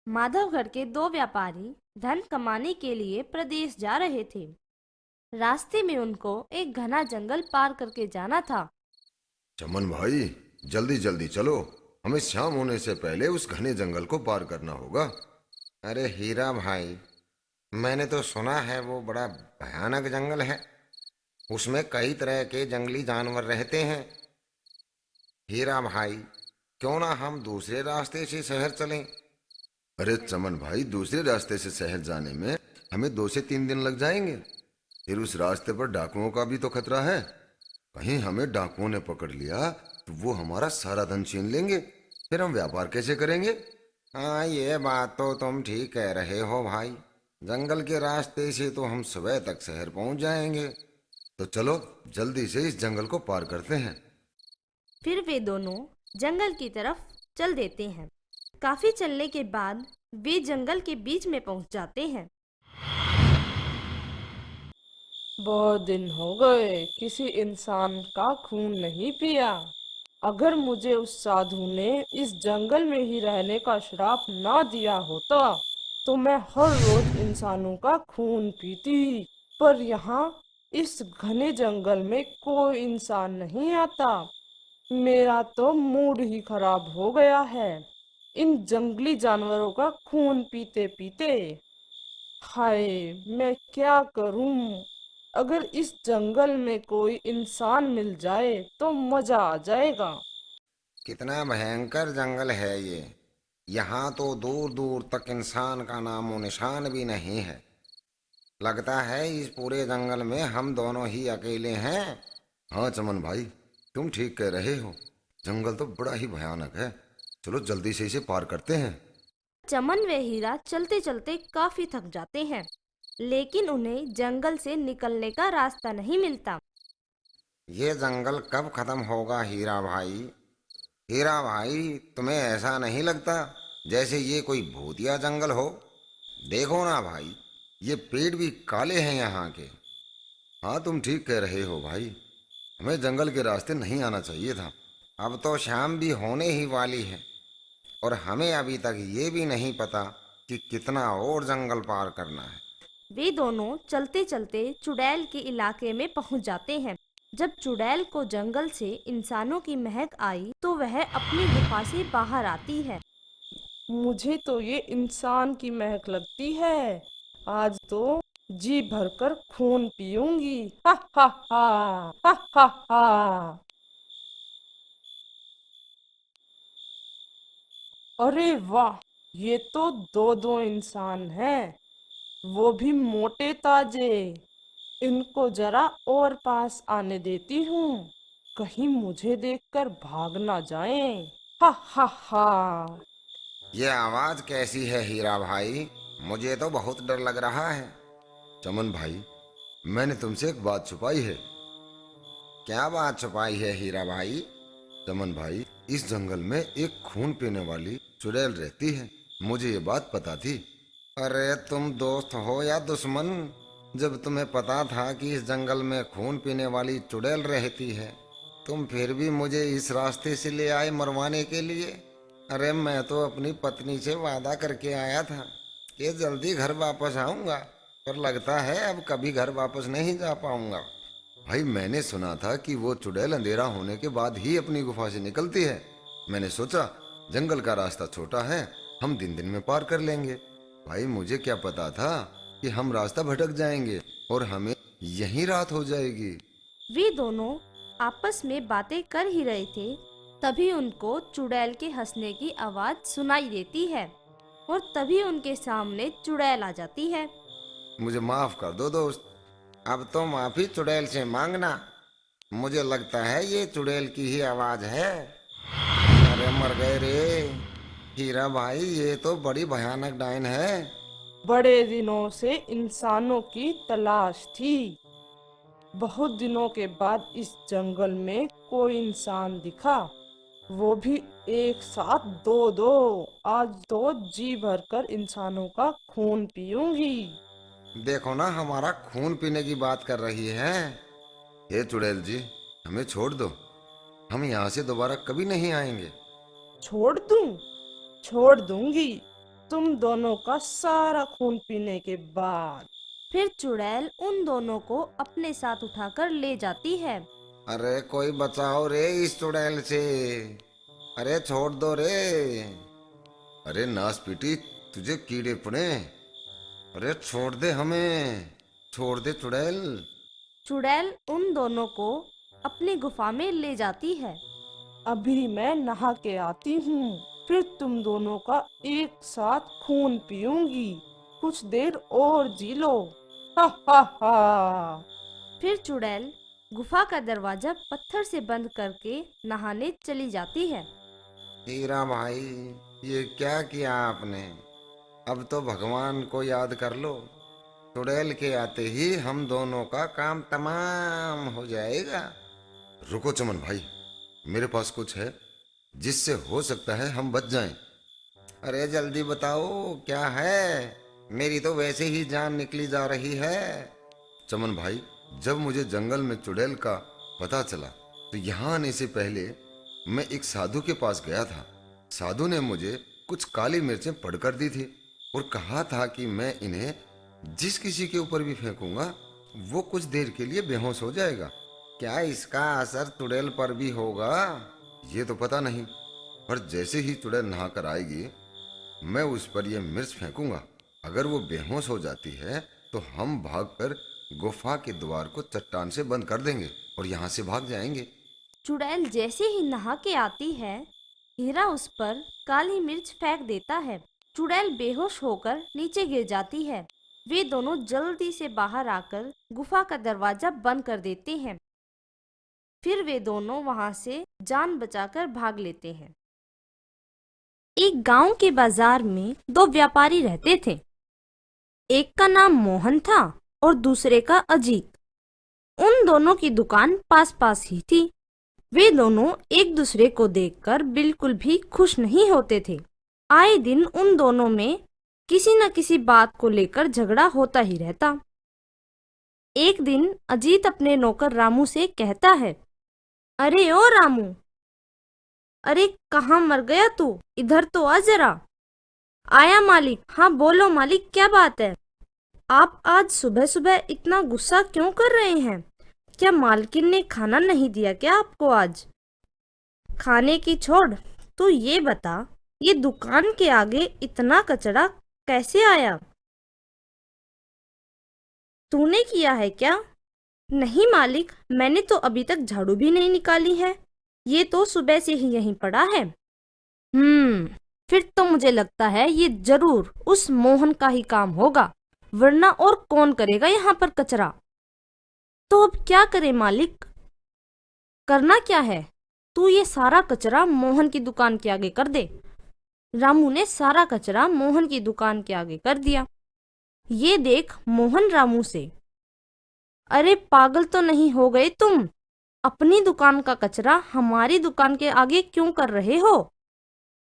माधवगढ़ के दो व्यापारी धन कमाने के लिए प्रदेश जा रहे थे। रास्ते में उनको एक घना जंगल पार करके जाना था। चमन भाई, जल्दी जल्दी चलो। हमें शाम होने से पहले उस घने जंगल को पार करना होगा। अरे हीरा भाई, मैंने तो सुना है वो बड़ा भयानक जंगल है। उसमें कई तरह के जंगली जानवर रहते हैं। हीरा भाई, क्यों ना हम दूसरे रास्ते से शहर चलें। अरे चमन भाई, दूसरे रास्ते से शहर जाने में हमें 2 से 3 दिन लग जाएंगे। फिर उस रास्ते पर डाकुओं का भी तो खतरा है। कहीं हमें डाकुओं ने पकड़ लिया तो वो हमारा सारा धन छीन लेंगे। फिर हम व्यापार कैसे करेंगे? हाँ, ये बात तो तुम ठीक कह रहे हो भाई। जंगल के रास्ते से तो हम सुबह तक शहर पहुंच जाएंगे। तो चलो जल्दी से इस जंगल को पार करते हैं। फिर वे दोनों जंगल की तरफ चल देते हैं। काफी चलने के बाद वे जंगल के बीच में पहुंच जाते हैं। बहुत दिन हो गए किसी इंसान का खून नहीं पिया। अगर मुझे उस साधु ने इस जंगल में ही रहने का श्राप ना दिया होता तो मैं हर रोज इंसानों का खून पीती। पर यहाँ इस घने जंगल में कोई इंसान नहीं आता। मेरा तो मूड ही खराब हो गया है इन जंगली जानवरों का खून पीते पीते। हाय, मैं क्या करूं? अगर इस जंगल में कोई इंसान मिल जाए तो मजा आ जाएगा। कितना भयंकर जंगल है ये। यहाँ तो दूर दूर तक इंसान का नामो निशान भी नहीं है। लगता है इस पूरे जंगल में हम दोनों ही अकेले हैं। हाँ चमन भाई, तुम ठीक कह रहे हो। जंगल तो बड़ा ही भयानक है। चलो जल्दी से इसे पार करते हैं। चमन व हीरा चलते चलते काफी थक जाते हैं, लेकिन उन्हें जंगल से निकलने का रास्ता नहीं मिलता। ये जंगल कब खत्म होगा हीरा भाई? हीरा भाई, तुम्हें ऐसा नहीं लगता जैसे ये कोई भूतिया जंगल हो? देखो ना भाई, ये पेड़ भी काले हैं यहाँ के। हाँ तुम ठीक कह रहे हो भाई। हमें जंगल के रास्ते नहीं आना चाहिए था। अब तो शाम भी होने ही वाली है और हमें अभी तक ये भी नहीं पता कि कितना और जंगल पार करना है। वे दोनों चलते चलते चुड़ैल के इलाके में पहुंच जाते हैं। जब चुड़ैल को जंगल से इंसानों की महक आई तो वह अपनी गुफा से बाहर आती है। मुझे तो ये इंसान की महक लगती है। आज तो जी भरकर खून पीऊंगी। हा हा हा, हा हा हा। अरे वाह, ये तो दो दो इंसान हैं, वो भी मोटे ताजे। इनको जरा और पास आने देती हूँ, कहीं मुझे देखकर भाग ना जाएं। हा हा हा। ये आवाज़ कैसी है हीरा भाई? मुझे तो बहुत डर लग रहा है। चमन भाई, मैंने तुमसे एक बात छुपाई है। क्या बात छुपाई है हीरा भाई? चमन भाई, इस जंगल में एक खून पीने वाली चुड़ैल रहती है। मुझे ये बात पता थी। अरे तुम दोस्त हो या दुश्मन? जब तुम्हें पता था कि इस जंगल में खून पीने वाली चुड़ैल रहती है, तुम फिर भी मुझे इस रास्ते से ले आए मरवाने के लिए। अरे मैं तो अपनी पत्नी से वादा करके आया था कि जल्दी घर वापस आऊंगा, पर लगता है अब कभी घर वापस नहीं जा पाऊंगा। भाई मैंने सुना था कि वो चुड़ैल अंधेरा होने के बाद ही अपनी गुफा से निकलती है। मैंने सोचा जंगल का रास्ता छोटा है, हम दिन दिन में पार कर लेंगे। भाई मुझे क्या पता था कि हम रास्ता भटक जाएंगे और हमें यहीं रात हो जाएगी। वे दोनों आपस में बातें कर ही रहे थे, तभी उनको चुड़ैल के हंसने की आवाज सुनाई देती है और तभी उनके सामने चुड़ैल आ जाती है। मुझे माफ कर दो दोस्त। अब तो माफी चुड़ैल से मांगना। मुझे लगता है ये चुड़ैल की ही आवाज है। अरे मर गए रे हीरा भाई, ये तो बड़ी भयानक डायन है। बड़े दिनों से इंसानों की तलाश थी। बहुत दिनों के बाद इस जंगल में कोई इंसान दिखा, वो भी एक साथ दो दो। आज तो जी भरकर इंसानों का खून पीऊंगी। देखो ना, हमारा खून पीने की बात कर रही है। हे चुड़ैल जी, हमें छोड़ दो। हम यहाँ से दोबारा कभी नहीं आएंगे। छोड़ दूं? छोड़ दूंगी, तुम दोनों का सारा खून पीने के बाद। फिर चुड़ैल उन दोनों को अपने साथ उठाकर ले जाती है। अरे कोई बचाओ रे इस चुड़ैल से, अरे छोड़ दो रे। अरे नास पीटी, तुझे कीड़े पड़े। अरे छोड़ दे हमें, छोड़ दे चुड़ैल। चुड़ैल उन दोनों को अपनी गुफा में ले जाती है। अभी मैं नहा के आती हूँ, फिर तुम दोनों का एक साथ खून पीऊंगी। कुछ देर और जी लो। हा हा हा। फिर चुड़ैल गुफा का दरवाजा पत्थर से बंद करके नहाने चली जाती है। हीरा भाई, ये क्या किया आपने? अब तो भगवान को याद कर लो। चुड़ैल के आते ही हम दोनों का काम तमाम हो जाएगा। रुको चमन भाई, मेरे पास कुछ है जिससे हो सकता है हम बच जाएं। अरे जल्दी बताओ क्या है, मेरी तो वैसे ही जान निकली जा रही है। चमन भाई, जब मुझे जंगल में चुड़ैल का पता चला तो यहाँ आने से पहले मैं एक साधु के पास गया था। साधु ने मुझे कुछ काली मिर्चें पढ़कर दी थी और कहा था कि मैं इन्हें जिस किसी के ऊपर भी फेंकूंगा वो कुछ देर के लिए बेहोश हो जाएगा। क्या इसका असर चुड़ैल पर भी होगा? ये तो पता नहीं, पर जैसे ही चुड़ैल नहाकर आएगी मैं उस पर यह मिर्च फेंकूंगा। अगर वो बेहोश हो जाती है तो हम भागकर गुफा के द्वार को चट्टान से बंद कर देंगे और यहाँ से भाग जाएंगे। चुड़ैल जैसे ही नहा के आती है, हीरा उस पर काली मिर्च फेंक देता है। चुड़ैल बेहोश होकर नीचे गिर जाती है। वे दोनों जल्दी से बाहर आकर गुफा का दरवाजा बंद कर देते हैं। फिर वे दोनों वहां से जान बचाकर भाग लेते हैं। एक गांव के बाजार में दो व्यापारी रहते थे। एक का नाम मोहन था और दूसरे का अजीत। उन दोनों की दुकान पास पास ही थी। वे दोनों एक दूसरे को देखकर बिल्कुल भी खुश नहीं होते थे। आए दिन उन दोनों में किसी न किसी बात को लेकर झगड़ा होता ही रहता। एक दिन अजीत अपने नौकर रामू से कहता है, अरे ओ रामू, अरे कहाँ मर गया तू? इधर तो आ जरा। आया मालिक। हाँ बोलो मालिक, क्या बात है? आप आज सुबह सुबह इतना गुस्सा क्यों कर रहे हैं? क्या मालकिन ने खाना नहीं दिया क्या आपको आज? खाने की छोड़, तू ये बता, ये दुकान के आगे इतना कचरा कैसे आया? तूने किया है क्या? नहीं मालिक, मैंने तो अभी तक झाड़ू भी नहीं निकाली है। ये तो सुबह से ही यहीं पड़ा है। फिर तो मुझे लगता है ये जरूर उस मोहन का ही काम होगा, वरना और कौन करेगा यहाँ पर कचरा। तो अब क्या करे मालिक? करना क्या है? तू ये सारा कचरा मोहन की दुकान के आगे कर दे। रामू ने सारा कचरा मोहन की दुकान के आगे कर दिया। ये देख मोहन रामू से, अरे पागल तो नहीं हो गए तुम? अपनी दुकान का कचरा हमारी दुकान के आगे क्यों कर रहे हो?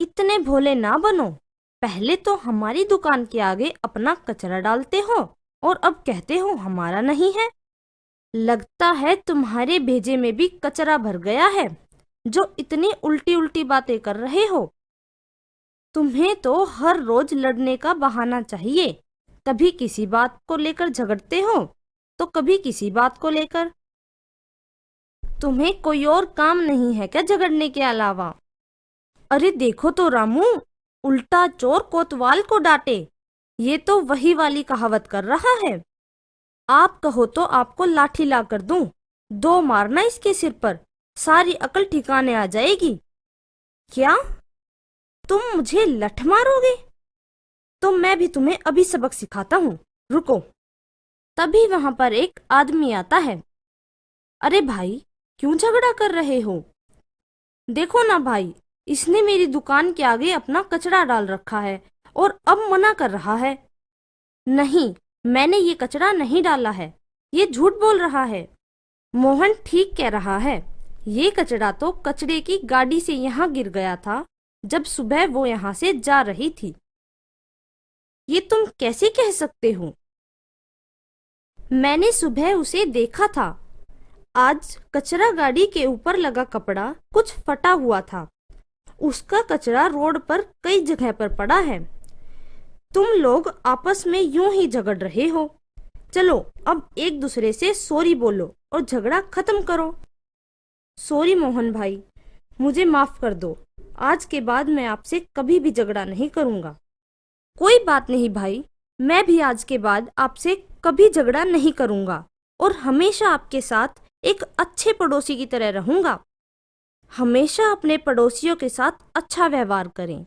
इतने भोले ना बनो। पहले तो हमारी दुकान के आगे अपना कचरा डालते हो और अब कहते हो हमारा नहीं है। लगता है तुम्हारे भेजे में भी कचरा भर गया है, जो इतनी उल्टी उल्टी बातें कर रहे हो। तुम्हें तो हर रोज लड़ने का बहाना चाहिए। कभी किसी बात को लेकर झगड़ते हो तो कभी किसी बात को लेकर। तुम्हें कोई और काम नहीं है क्या झगड़ने के अलावा? अरे देखो तो रामू, उल्टा चोर कोतवाल को डांटे, ये तो वही वाली कहावत कर रहा है। आप कहो तो आपको लाठी ला कर दूं, दो मारना इसके सिर पर, सारी अकल ठिकाने आ जाएगी। क्या तुम मुझे लठ मारोगे? तो मैं भी तुम्हें अभी सबक सिखाता हूँ, रुको। तभी वहां पर एक आदमी आता है। अरे भाई, क्यों झगड़ा कर रहे हो? देखो ना भाई, इसने मेरी दुकान के आगे अपना कचरा डाल रखा है और अब मना कर रहा है। नहीं, मैंने ये कचरा नहीं डाला है, ये झूठ बोल रहा है। मोहन ठीक कह रहा है, ये कचरा तो कचरे की गाड़ी से यहाँ गिर गया था जब सुबह वो यहाँ से जा रही थी। ये तुम कैसे कह सकते हो? मैंने सुबह उसे देखा था। आज कचरा गाड़ी के ऊपर लगा कपड़ा कुछ फटा हुआ था। उसका कचरा रोड पर कई जगह पर पड़ा है। तुम लोग आपस में यूं ही झगड़ रहे हो। चलो अब एक दूसरे से सॉरी बोलो और झगड़ा खत्म करो। सॉरी मोहन भाई, मुझे माफ कर दो। आज के बाद मैं आपसे कभी भी झगड़ा नहीं करूंगा। कोई बात नहीं भाई, मैं भी आज के बाद आपसे कभी झगड़ा नहीं करूंगा और हमेशा आपके साथ एक अच्छे पड़ोसी की तरह रहूंगा। हमेशा अपने पड़ोसियों के साथ अच्छा व्यवहार करें।